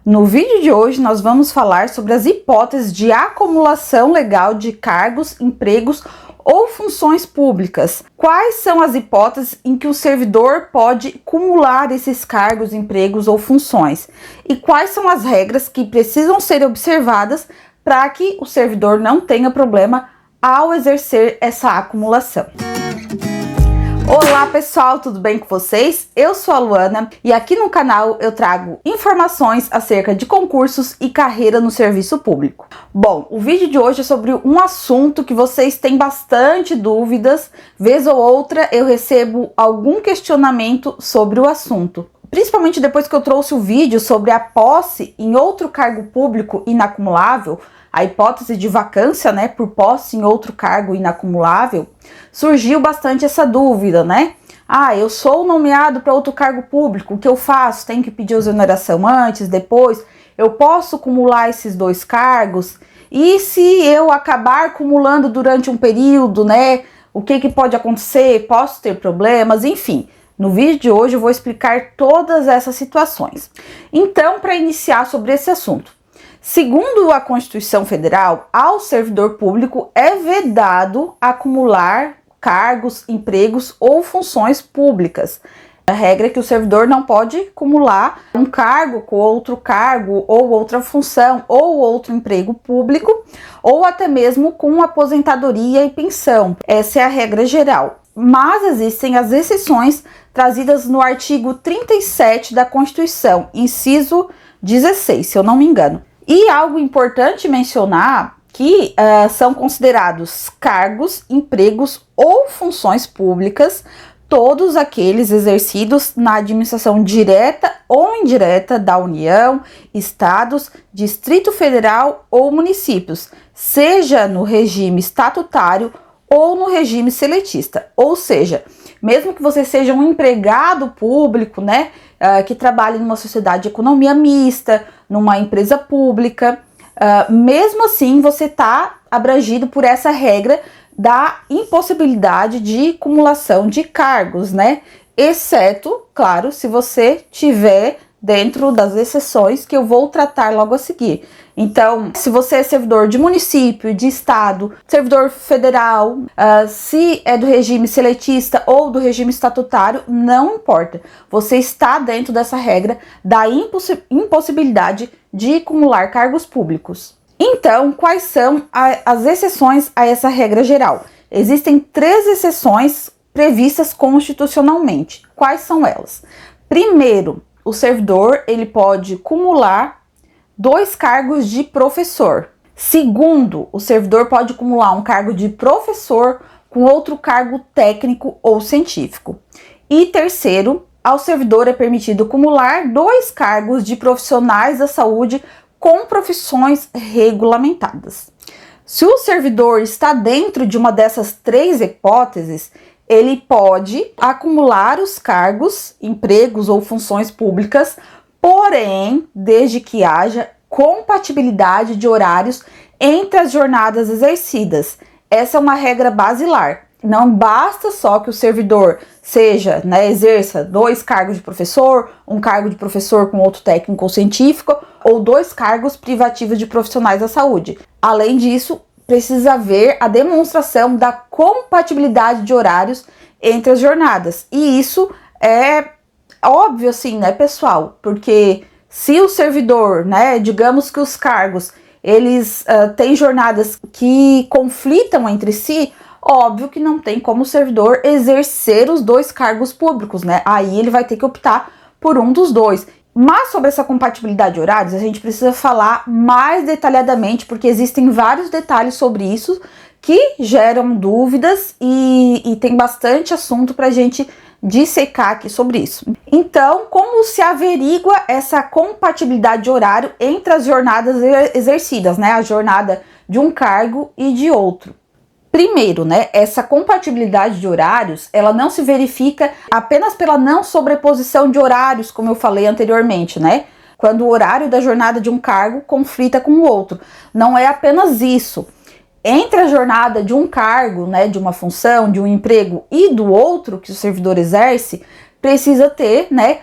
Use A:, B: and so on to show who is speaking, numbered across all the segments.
A: No vídeo de hoje nós vamos falar sobre as hipóteses de acumulação legal de cargos, empregos ou funções públicas. Quais são as hipóteses em que o servidor pode acumular esses cargos, empregos ou funções? E quais são as regras que precisam ser observadas para que o servidor não tenha problema ao exercer essa acumulação? Olá pessoal, tudo bem com vocês? Eu sou a Luana e aqui no canal eu trago informações acerca de concursos e carreira no serviço público. Bom, o vídeo de hoje é sobre um assunto que vocês têm bastante dúvidas. Vez ou outra eu recebo algum questionamento sobre o assunto. Principalmente depois que eu trouxe o vídeo sobre a posse em outro cargo público inacumulável, a hipótese de vacância, né, por posse em outro cargo inacumulável, surgiu bastante essa dúvida, né? Eu sou nomeado para outro cargo público, o que eu faço? Tenho que pedir exoneração antes, depois? Eu posso acumular esses dois cargos? E se eu acabar acumulando durante um período, né? O que pode acontecer? Posso ter problemas? Enfim, no vídeo de hoje eu vou explicar todas essas situações. Então, para iniciar sobre esse assunto, segundo a Constituição Federal, ao servidor público é vedado acumular cargos, empregos ou funções públicas. A regra é que o servidor não pode acumular um cargo com outro cargo ou outra função ou outro emprego público ou até mesmo com aposentadoria e pensão. Essa é a regra geral. Mas existem as exceções trazidas no artigo 37 da Constituição, inciso 16, se eu não me engano. E algo importante mencionar que são considerados cargos, empregos ou funções públicas todos aqueles exercidos na administração direta ou indireta da União, estados, Distrito Federal ou municípios, seja no regime estatutário ou no regime seletista. Ou seja, mesmo que você seja um empregado público, né, que trabalhe numa sociedade de economia mista, numa empresa pública, mesmo assim você está abrangido por essa regra da impossibilidade de acumulação de cargos, né? Exceto, claro, se você tiver dentro das exceções que eu vou tratar logo a seguir. Então, se você é servidor de município, de estado, servidor federal, se é do regime seletista ou do regime estatutário, não importa. Você está dentro dessa regra da impossibilidade de acumular cargos públicos. Então, quais são as exceções a essa regra geral? Existem 3 exceções previstas constitucionalmente. Quais são elas? Primeiro, o servidor ele pode acumular 2 cargos de professor. Segundo, o servidor pode acumular um cargo de professor com outro cargo técnico ou científico. E terceiro, ao servidor é permitido acumular 2 cargos de profissionais da saúde com profissões regulamentadas. Se o servidor está dentro de uma dessas 3 hipóteses, ele pode acumular os cargos, empregos ou funções públicas, porém, desde que haja compatibilidade de horários entre as jornadas exercidas. Essa é uma regra basilar. Não basta só que o servidor exerça 2 cargos de professor, um cargo de professor com outro técnico ou científico, ou 2 cargos privativos de profissionais da saúde. Além disso, precisa haver a demonstração da compatibilidade de horários entre as jornadas. E isso é óbvio assim, né, pessoal? Porque se o servidor, digamos que os cargos, eles têm jornadas que conflitam entre si, óbvio que não tem como o servidor exercer os 2 cargos públicos, né? Aí ele vai ter que optar por um dos 2. Mas sobre essa compatibilidade de horários, a gente precisa falar mais detalhadamente, porque existem vários detalhes sobre isso que geram dúvidas e tem bastante assunto para a gente dissecar aqui sobre isso. Então, como se averigua essa compatibilidade de horário entre as jornadas exercidas, né? A jornada de um cargo e de outro. Primeiro, essa compatibilidade de horários, ela não se verifica apenas pela não sobreposição de horários, como eu falei anteriormente, Quando o horário da jornada de um cargo conflita com o outro. Não é apenas isso. Entre a jornada de um cargo, de uma função, de um emprego e do outro que o servidor exerce, precisa ter, né,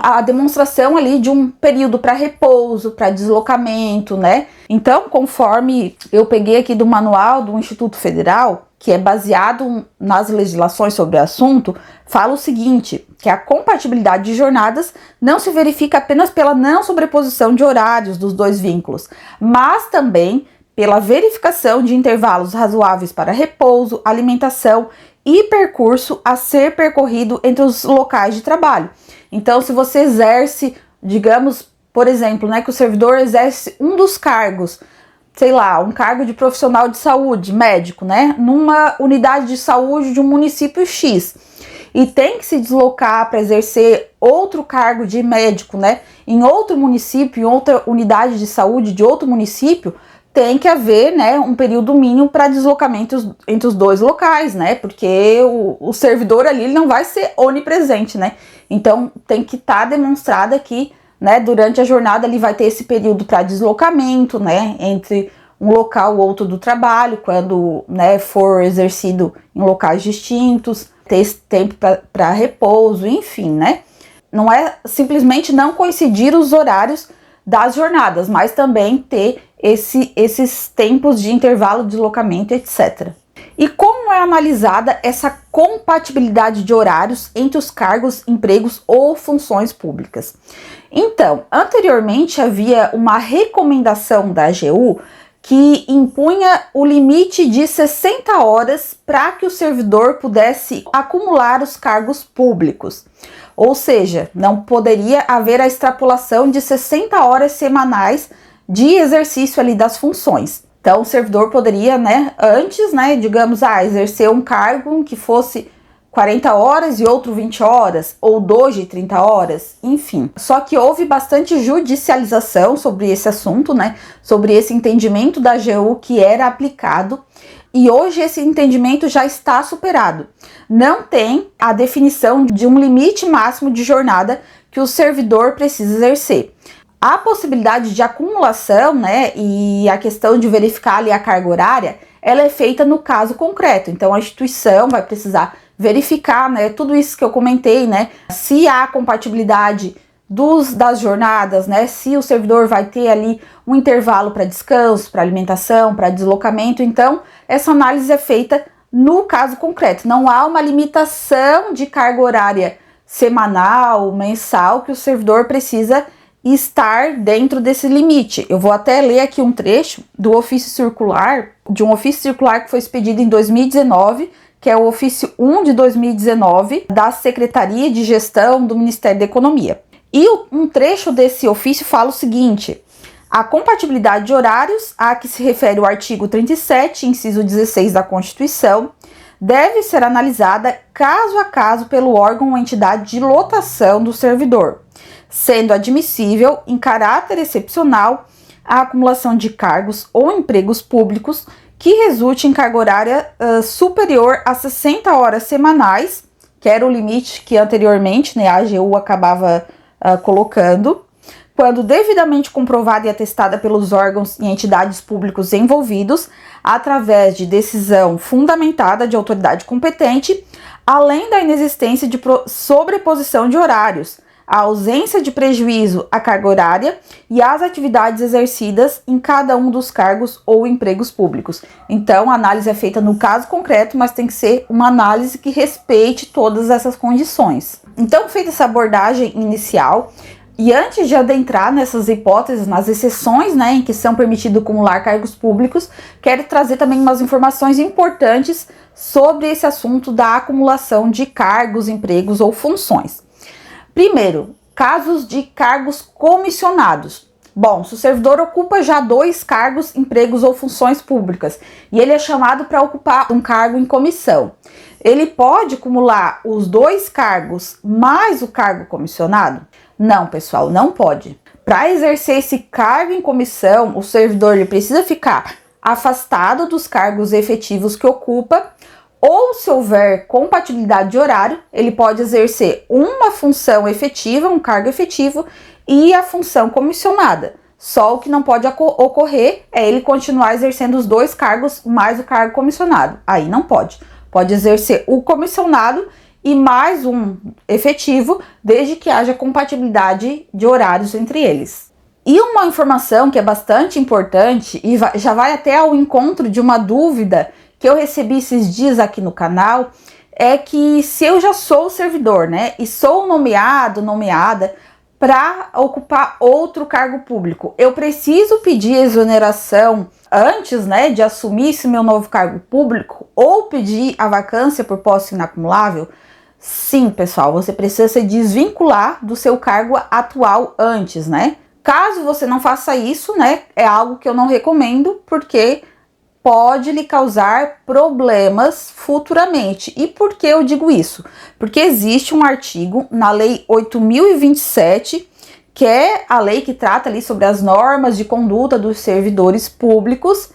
A: a demonstração ali de um período para repouso, para deslocamento, né? Então, conforme eu peguei aqui do manual do Instituto Federal, que é baseado nas legislações sobre o assunto, fala o seguinte, que a compatibilidade de jornadas não se verifica apenas pela não sobreposição de horários dos dois vínculos, mas também pela verificação de intervalos razoáveis para repouso, alimentação e percurso a ser percorrido entre os locais de trabalho. Então, se você exerce, digamos, por exemplo, né, que o servidor exerce um dos cargos, sei lá, um cargo de profissional de saúde, médico, né, numa unidade de saúde de um município X, e tem que se deslocar para exercer outro cargo de médico, né, em outro município, em outra unidade de saúde de outro município, tem que haver, né, um período mínimo para deslocamento entre os dois locais, né, porque o servidor ali ele não vai ser onipresente, né, então tem que estar demonstrado que, né, durante a jornada ele vai ter esse período para deslocamento, né, entre um local ou outro do trabalho, quando, né, for exercido em locais distintos, ter esse tempo para repouso, enfim, né, não é simplesmente não coincidir os horários das jornadas, mas também ter esses tempos de intervalo de deslocamento, etc. E como é analisada essa compatibilidade de horários entre os cargos, empregos ou funções públicas? Então, anteriormente havia uma recomendação da AGU que impunha o limite de 60 horas para que o servidor pudesse acumular os cargos públicos. Ou seja, não poderia haver a extrapolação de 60 horas semanais de exercício ali das funções. Então, o servidor poderia, né, antes, né, digamos, exercer um cargo que fosse 40 horas e outro 20 horas, ou 2 de 30 horas, enfim. Só que houve bastante judicialização sobre esse assunto, né, sobre esse entendimento da AGU que era aplicado, e hoje esse entendimento já está superado. Não tem a definição de um limite máximo de jornada que o servidor precisa exercer. A possibilidade de acumulação, né, e a questão de verificar ali a carga horária, ela é feita no caso concreto. Então, a instituição vai precisar verificar, né, tudo isso que eu comentei, né, se há compatibilidade das jornadas, né, se o servidor vai ter ali um intervalo para descanso, para alimentação, para deslocamento. Então, essa análise é feita no caso concreto. Não há uma limitação de carga horária semanal, mensal, que o servidor precisa estar dentro desse limite. Eu vou até ler aqui um trecho do ofício circular, de um ofício circular que foi expedido em 2019, que é o ofício 1 de 2019, da Secretaria de Gestão do Ministério da Economia. E um trecho desse ofício fala o seguinte: a compatibilidade de horários, a que se refere o artigo 37, inciso 16 da Constituição, deve ser analisada caso a caso pelo órgão ou entidade de lotação do servidor, sendo admissível, em caráter excepcional, a acumulação de cargos ou empregos públicos que resulte em carga horária superior a 60 horas semanais, que era o limite que anteriormente, né, a AGU acabava colocando, quando devidamente comprovada e atestada pelos órgãos e entidades públicos envolvidos, através de decisão fundamentada de autoridade competente, além da inexistência de sobreposição de horários, a ausência de prejuízo à carga horária e às atividades exercidas em cada um dos cargos ou empregos públicos. Então, a análise é feita no caso concreto, mas tem que ser uma análise que respeite todas essas condições. Então, feita essa abordagem inicial, e antes de adentrar nessas hipóteses, nas exceções, né, em que são permitidos acumular cargos públicos, quero trazer também umas informações importantes sobre esse assunto da acumulação de cargos, empregos ou funções. Primeiro, casos de cargos comissionados. Bom, se o servidor ocupa já 2 cargos, empregos ou funções públicas e ele é chamado para ocupar um cargo em comissão, ele pode acumular os 2 cargos mais o cargo comissionado? Não, pessoal, não pode. Para exercer esse cargo em comissão, o servidor ele precisa ficar afastado dos cargos efetivos que ocupa, ou se houver compatibilidade de horário, ele pode exercer uma função efetiva, um cargo efetivo, e a função comissionada. Só o que não pode ocorrer é ele continuar exercendo os 2 cargos mais o cargo comissionado. Aí não pode. Pode exercer o comissionado e mais um efetivo, desde que haja compatibilidade de horários entre eles. E uma informação que é bastante importante e já vai até ao encontro de uma dúvida que eu recebi esses dias aqui no canal, é que se eu já sou servidor, né, e sou nomeada para ocupar outro cargo público, eu preciso pedir exoneração antes, né, de assumir esse meu novo cargo público ou pedir a vacância por posse inacumulável? Sim, pessoal, você precisa se desvincular do seu cargo atual antes, né? Caso você não faça isso, né, é algo que eu não recomendo, porque pode lhe causar problemas futuramente. E por que eu digo isso? Porque existe um artigo na Lei 8.027, que é a lei que trata ali sobre as normas de conduta dos servidores públicos,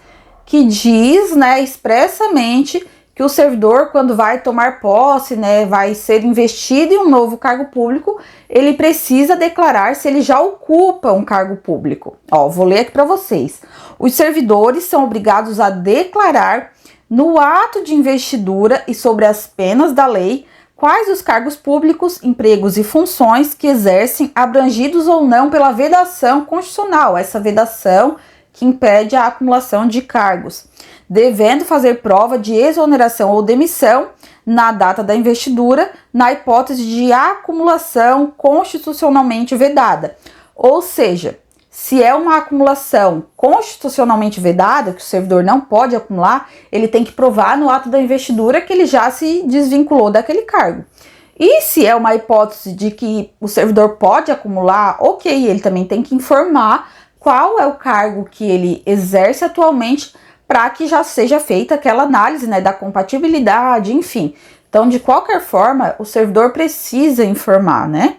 A: que diz, né, expressamente que o servidor, quando vai tomar posse, né, vai ser investido em um novo cargo público, ele precisa declarar se ele já ocupa um cargo público. Ó, vou ler aqui para vocês. Os servidores são obrigados a declarar no ato de investidura e sobre as penas da lei quais os cargos públicos, empregos e funções que exercem, abrangidos ou não pela vedação constitucional, essa vedação que impede a acumulação de cargos, devendo fazer prova de exoneração ou demissão na data da investidura, na hipótese de acumulação constitucionalmente vedada. Ou seja, se é uma acumulação constitucionalmente vedada, que o servidor não pode acumular, ele tem que provar no ato da investidura que ele já se desvinculou daquele cargo. E se é uma hipótese de que o servidor pode acumular, ok, ele também tem que informar qual é o cargo que ele exerce atualmente, para que já seja feita aquela análise, né, da compatibilidade, enfim. Então, de qualquer forma, o servidor precisa informar, né?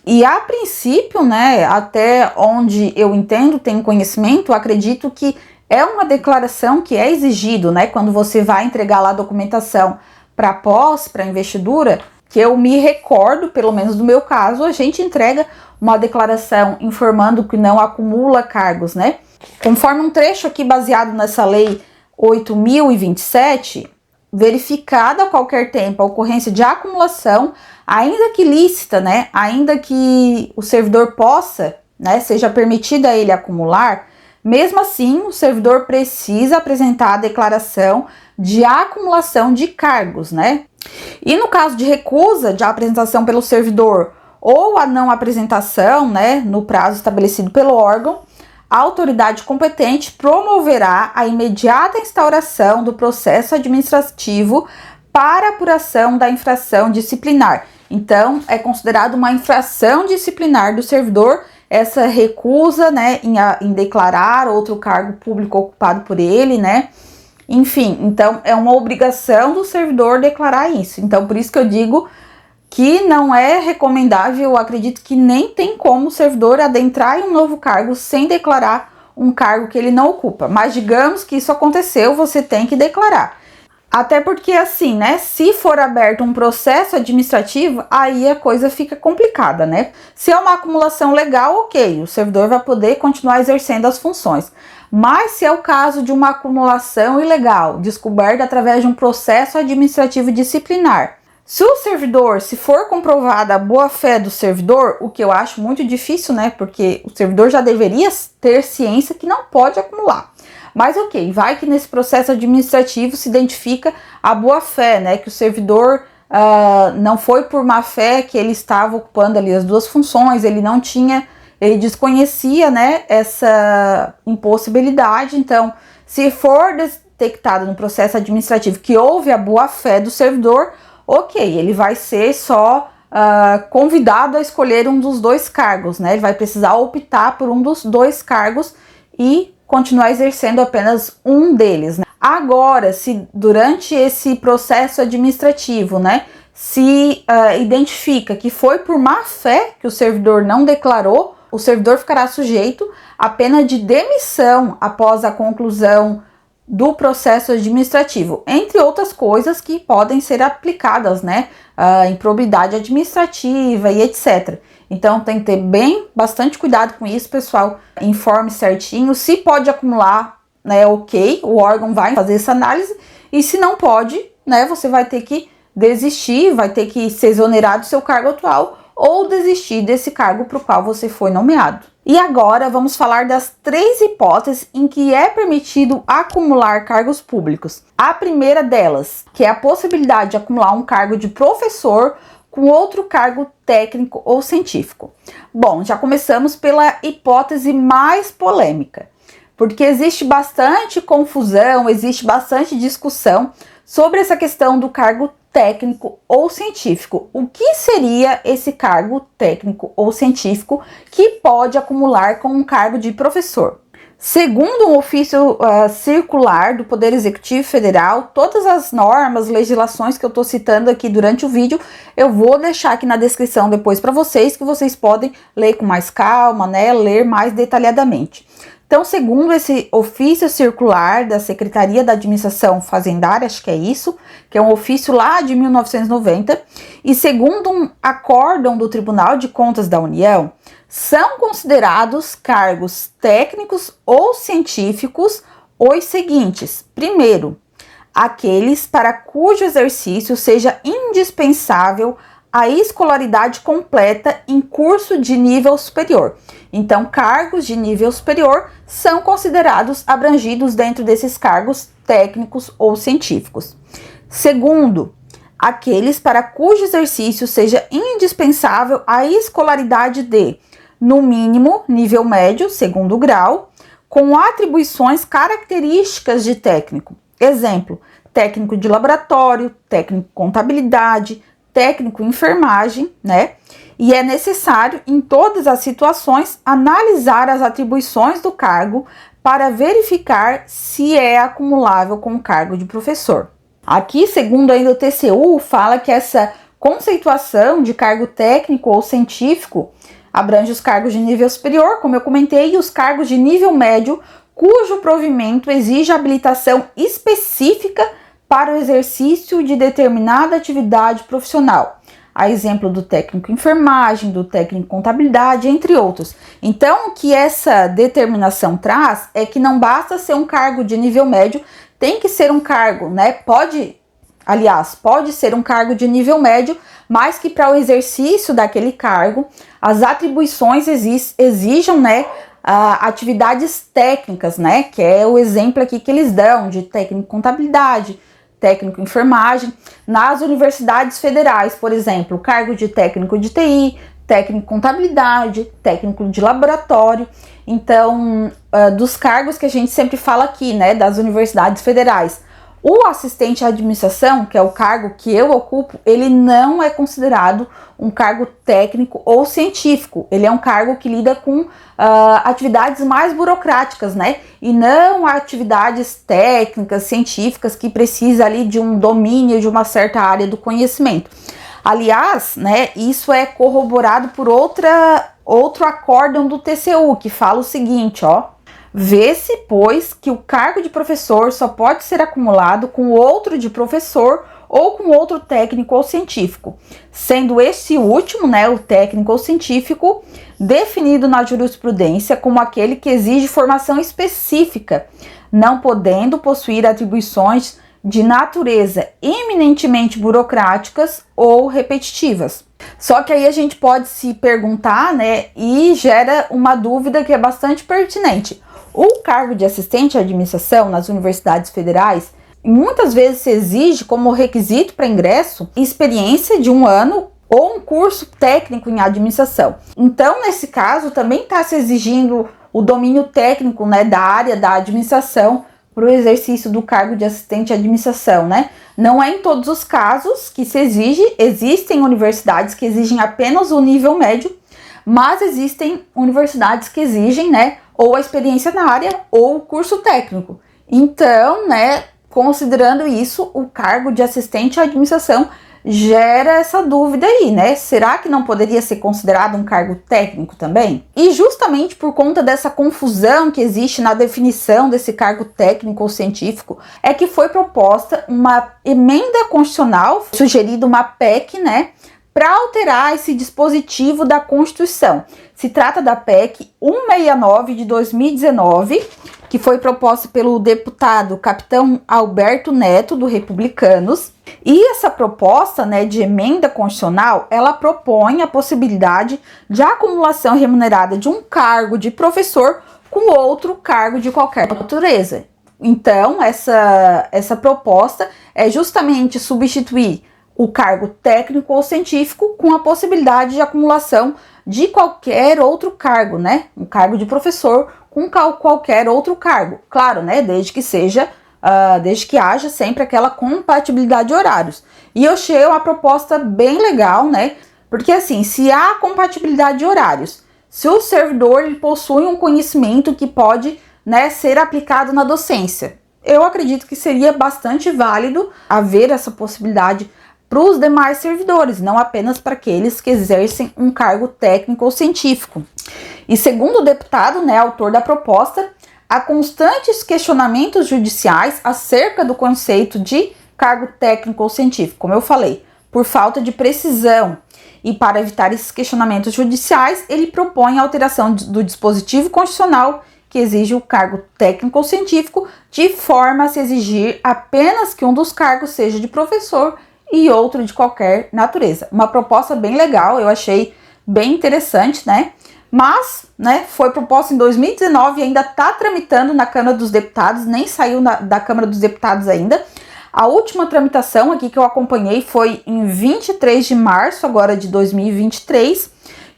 A: E a princípio, né, até onde eu entendo, tenho conhecimento, acredito que é uma declaração que é exigido, né, quando você vai entregar lá a documentação para posse, para investidura, que eu me recordo, pelo menos no meu caso, a gente entrega uma declaração informando que não acumula cargos, né? Conforme um trecho aqui baseado nessa lei 8.027, verificada a qualquer tempo a ocorrência de acumulação, ainda que lícita, né, ainda que o servidor possa, né, seja permitido a ele acumular, mesmo assim o servidor precisa apresentar a declaração de acumulação de cargos, né? E no caso de recusa de apresentação pelo servidor ou a não apresentação, né, no prazo estabelecido pelo órgão, a autoridade competente promoverá a imediata instauração do processo administrativo para apuração da infração disciplinar. Então, é considerado uma infração disciplinar do servidor essa recusa, né, em declarar outro cargo público ocupado por ele, né? Enfim, então é uma obrigação do servidor declarar isso. Então, por isso que eu digo que não é recomendável, eu acredito que nem tem como o servidor adentrar em um novo cargo sem declarar um cargo que ele não ocupa. Mas digamos que isso aconteceu, você tem que declarar. Até porque assim, né, se for aberto um processo administrativo, aí a coisa fica complicada, né? Se é uma acumulação legal, ok, o servidor vai poder continuar exercendo as funções. Mas se é o caso de uma acumulação ilegal, descoberta através de um processo administrativo disciplinar, se o servidor, se for comprovada a boa-fé do servidor, o que eu acho muito difícil, né? Porque o servidor já deveria ter ciência que não pode acumular. Mas ok, vai que nesse processo administrativo se identifica a boa-fé, né? Que o servidor não foi por má-fé que ele estava ocupando ali as duas funções, ele não tinha, ele desconhecia, né, essa impossibilidade. Então, se for detectado no processo administrativo que houve a boa-fé do servidor, ok, ele vai ser só convidado a escolher um dos dois cargos, né? Ele vai precisar optar por um dos dois cargos e continuar exercendo apenas um deles, né? Agora, se durante esse processo administrativo, né, se identifica que foi por má fé que o servidor não declarou, o servidor ficará sujeito à pena de demissão após a conclusão do processo administrativo, entre outras coisas que podem ser aplicadas, né, improbidade administrativa e etc. Então tem que ter bastante cuidado com isso, pessoal. Informe certinho, se pode acumular, né, ok, o órgão vai fazer essa análise, e se não pode, né, você vai ter que desistir, vai ter que se exonerar do seu cargo atual ou desistir desse cargo para o qual você foi nomeado. E agora vamos falar das 3 hipóteses em que é permitido acumular cargos públicos. A primeira delas, que é a possibilidade de acumular um cargo de professor com outro cargo técnico ou científico. Bom, já começamos pela hipótese mais polêmica, porque existe bastante confusão, existe bastante discussão sobre essa questão do cargo técnico ou científico. O que seria esse cargo técnico ou científico que pode acumular com um cargo de professor? Segundo um ofício circular do Poder Executivo Federal, todas as normas, legislações que eu estou citando aqui durante o vídeo, eu vou deixar aqui na descrição depois para vocês, que vocês podem ler com mais calma, né, ler mais detalhadamente. Então, segundo esse ofício circular da Secretaria da Administração Fazendária, acho que é isso, que é um ofício lá de 1990, e segundo um acórdão do Tribunal de Contas da União, são considerados cargos técnicos ou científicos os seguintes. Primeiro, aqueles para cujo exercício seja indispensável a escolaridade completa em curso de nível superior. Então, cargos de nível superior são considerados abrangidos dentro desses cargos técnicos ou científicos. Segundo, aqueles para cujo exercício seja indispensável a escolaridade de, no mínimo, nível médio, segundo grau, com atribuições características de técnico. Exemplo, técnico de laboratório, técnico de contabilidade, técnico em enfermagem, né? E é necessário, em todas as situações, analisar as atribuições do cargo para verificar se é acumulável com o cargo de professor. Aqui, segundo ainda o TCU, fala que essa conceituação de cargo técnico ou científico abrange os cargos de nível superior, como eu comentei, e os cargos de nível médio, cujo provimento exige habilitação específica para o exercício de determinada atividade profissional. A exemplo do técnico em enfermagem, do técnico em contabilidade, entre outros. Então, o que essa determinação traz é que não basta ser um cargo de nível médio, tem que ser um cargo, né? Pode ser um cargo de nível médio, mas que para o exercício daquele cargo, as atribuições exijam, né, atividades técnicas, né? Que é o exemplo aqui que eles dão de técnico em contabilidade, técnico em enfermagem. Nas universidades federais, por exemplo, cargo de técnico de TI, técnico em contabilidade, técnico de laboratório. Então, dos cargos que a gente sempre fala aqui, né, das universidades federais, o assistente à administração, que é o cargo que eu ocupo, ele não é considerado um cargo técnico ou científico. Ele é um cargo que lida com atividades mais burocráticas, né? E não atividades técnicas, científicas, que precisa ali de um domínio de uma certa área do conhecimento. Aliás, né, isso é corroborado por outro acórdão do TCU, que fala o seguinte, ó. Vê-se, pois, que o cargo de professor só pode ser acumulado com outro de professor ou com outro técnico ou científico, sendo esse último, né, o técnico ou científico, definido na jurisprudência como aquele que exige formação específica, não podendo possuir atribuições de natureza eminentemente burocráticas ou repetitivas. Só que aí a gente pode se perguntar, né, e gera uma dúvida que é bastante pertinente. O cargo de assistente à administração nas universidades federais, muitas vezes se exige como requisito para ingresso experiência de 1 ano ou um curso técnico em administração. Então, nesse caso, também está se exigindo o domínio técnico, né, da área da administração para o exercício do cargo de assistente à administração, né? Não é em todos os casos que se exige, existem universidades que exigem apenas o nível médio, mas existem universidades que exigem, né, ou a experiência na área ou o curso técnico. Então, né, considerando isso, o cargo de assistente à administração gera essa dúvida aí, né? Será que não poderia ser considerado um cargo técnico também? E justamente por conta dessa confusão que existe na definição desse cargo técnico ou científico, é que foi proposta uma emenda constitucional, sugerida uma PEC, né, para alterar esse dispositivo da Constituição. Se trata da PEC 169 de 2019, que foi proposta pelo deputado Capitão Alberto Neto, do Republicanos. E essa proposta, né, de emenda constitucional, ela propõe a possibilidade de acumulação remunerada de um cargo de professor com outro cargo de qualquer natureza. Então, essa proposta é justamente substituir o cargo técnico ou científico com a possibilidade de acumulação de qualquer outro cargo, né? Um cargo de professor com qualquer outro cargo. Claro, né? Desde que haja sempre aquela compatibilidade de horários. E eu achei uma proposta bem legal, né? Porque assim, se há compatibilidade de horários, se o servidor ele possui um conhecimento que pode, né, ser aplicado na docência, eu acredito que seria bastante válido haver essa possibilidade para os demais servidores, não apenas para aqueles que exercem um cargo técnico ou científico. E segundo o deputado, né, autor da proposta, há constantes questionamentos judiciais acerca do conceito de cargo técnico ou científico, como eu falei, por falta de precisão. E para evitar esses questionamentos judiciais, ele propõe a alteração do dispositivo constitucional que exige o cargo técnico ou científico, de forma a se exigir apenas que um dos cargos seja de professor e outro de qualquer natureza. Uma proposta bem legal, eu achei bem interessante, né? Mas, né, foi proposta em 2019 e ainda está tramitando na Câmara dos Deputados, nem saiu da Câmara dos Deputados ainda. A última tramitação aqui que eu acompanhei foi em 23 de março, agora de 2023,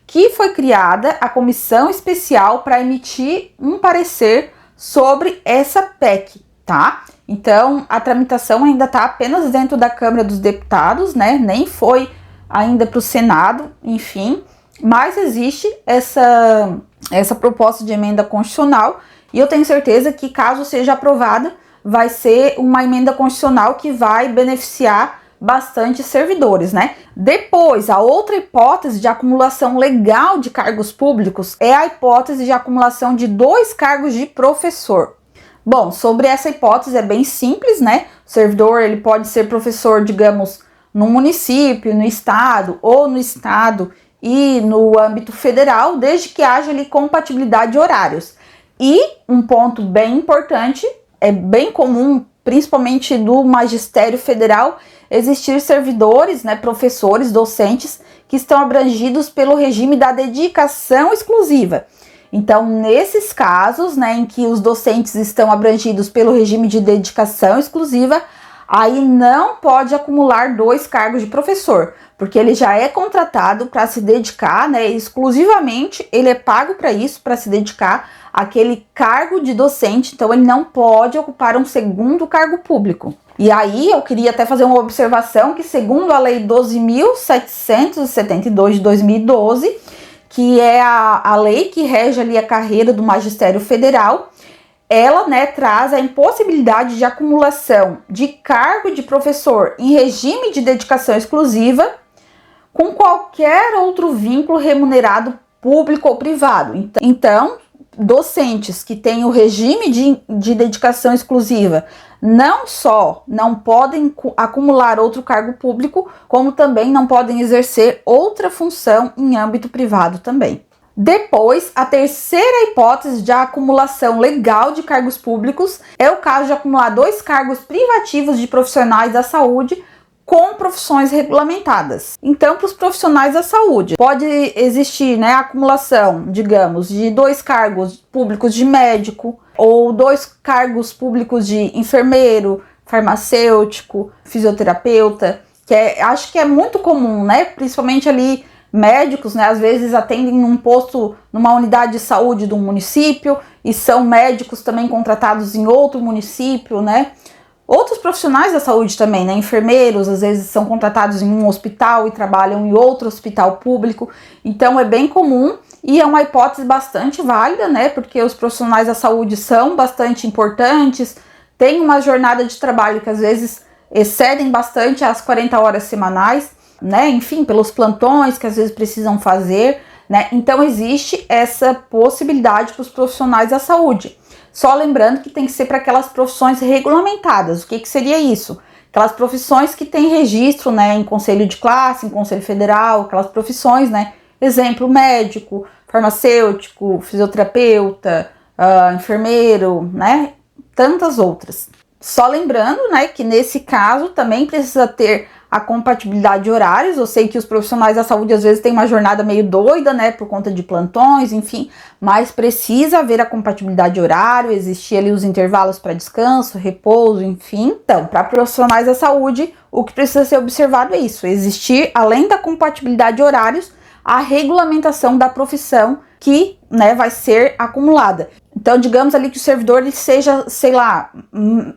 A: que foi criada a comissão especial para emitir um parecer sobre essa PEC, tá? Então, a tramitação ainda está apenas dentro da Câmara dos Deputados, né? Nem foi ainda para o Senado, enfim. Mas existe essa proposta de emenda constitucional e eu tenho certeza que, caso seja aprovada, vai ser uma emenda constitucional que vai beneficiar bastante servidores, né? Depois, a outra hipótese de acumulação legal de cargos públicos é a hipótese de acumulação de 2 cargos de professor. Bom, sobre essa hipótese é bem simples, né? O servidor ele pode ser professor, digamos, no município, no estado ou no estado e no âmbito federal, desde que haja ali compatibilidade de horários. E um ponto bem importante, é bem comum, principalmente do magistério federal, existir servidores, né, professores, docentes, que estão abrangidos pelo regime da dedicação exclusiva. Então, nesses casos, né, em que os docentes estão abrangidos pelo regime de dedicação exclusiva, aí não pode acumular 2 cargos de professor, porque ele já é contratado para se dedicar, né, exclusivamente, ele é pago para isso, para se dedicar àquele cargo de docente, então ele não pode ocupar um segundo cargo público. E aí eu queria até fazer uma observação que, segundo a Lei 12.772 de 2012, que é a lei que rege ali a carreira do magistério federal, ela, né, traz a impossibilidade de acumulação de cargo de professor em regime de dedicação exclusiva com qualquer outro vínculo remunerado público ou privado. Então, docentes que têm o regime de dedicação exclusiva não só não podem acumular outro cargo público, como também não podem exercer outra função em âmbito privado também. Depois, a terceira hipótese de acumulação legal de cargos públicos é o caso de acumular 2 cargos privativos de profissionais da saúde com profissões regulamentadas. Então, para os profissionais da saúde, pode existir, né, a acumulação, digamos, de 2 cargos públicos de médico ou 2 cargos públicos de enfermeiro, farmacêutico, fisioterapeuta, que acho que é muito comum, né, principalmente ali médicos, né, às vezes atendem num posto, numa unidade de saúde de um município e são médicos também contratados em outro município, né. Outros profissionais da saúde também, né, enfermeiros, às vezes são contratados em um hospital e trabalham em outro hospital público, então é bem comum e é uma hipótese bastante válida, né, porque os profissionais da saúde são bastante importantes, têm uma jornada de trabalho que às vezes excedem bastante as 40 horas semanais, né, enfim, pelos plantões que às vezes precisam fazer, né, então existe essa possibilidade para os profissionais da saúde. Só lembrando que tem que ser para aquelas profissões regulamentadas. O que seria isso? Aquelas profissões que têm registro, né, em conselho de classe, em conselho federal, aquelas profissões, né, exemplo, médico, farmacêutico, fisioterapeuta, enfermeiro, né? Tantas outras. Só lembrando, né, que nesse caso também precisa ter a compatibilidade de horários. Eu sei que os profissionais da saúde às vezes têm uma jornada meio doida, né, por conta de plantões, enfim, mas precisa haver a compatibilidade de horário, existir ali os intervalos para descanso, repouso, enfim. Então, para profissionais da saúde, o que precisa ser observado é isso: existir, além da compatibilidade de horários, a regulamentação da profissão que, né, vai ser acumulada. Então, digamos ali que o servidor ele seja, sei lá,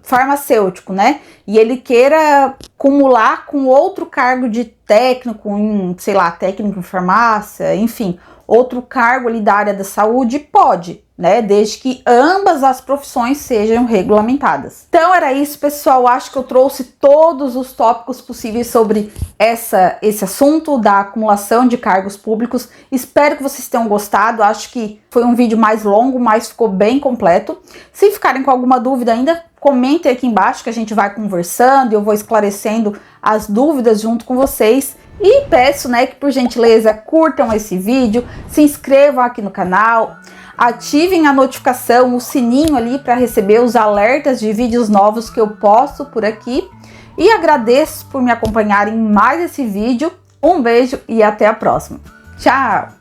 A: farmacêutico, né? E ele queira acumular com outro cargo de técnico em, sei lá, técnico em farmácia, enfim, outro cargo ali da área da saúde, pode, né? Desde que ambas as profissões sejam regulamentadas. Então era isso, pessoal. Acho que eu trouxe todos os tópicos possíveis sobre esse assunto da acumulação de cargos públicos. Espero que vocês tenham gostado. Acho que foi um vídeo mais longo, mas ficou bem completo. Se ficarem com alguma dúvida ainda, comentem aqui embaixo que a gente vai conversando e eu vou esclarecendo as dúvidas junto com vocês. E peço, né, que por gentileza curtam esse vídeo, se inscrevam aqui no canal, ativem a notificação, o sininho ali para receber os alertas de vídeos novos que eu posto por aqui. E agradeço por me acompanharem em mais esse vídeo. Um beijo e até a próxima. Tchau!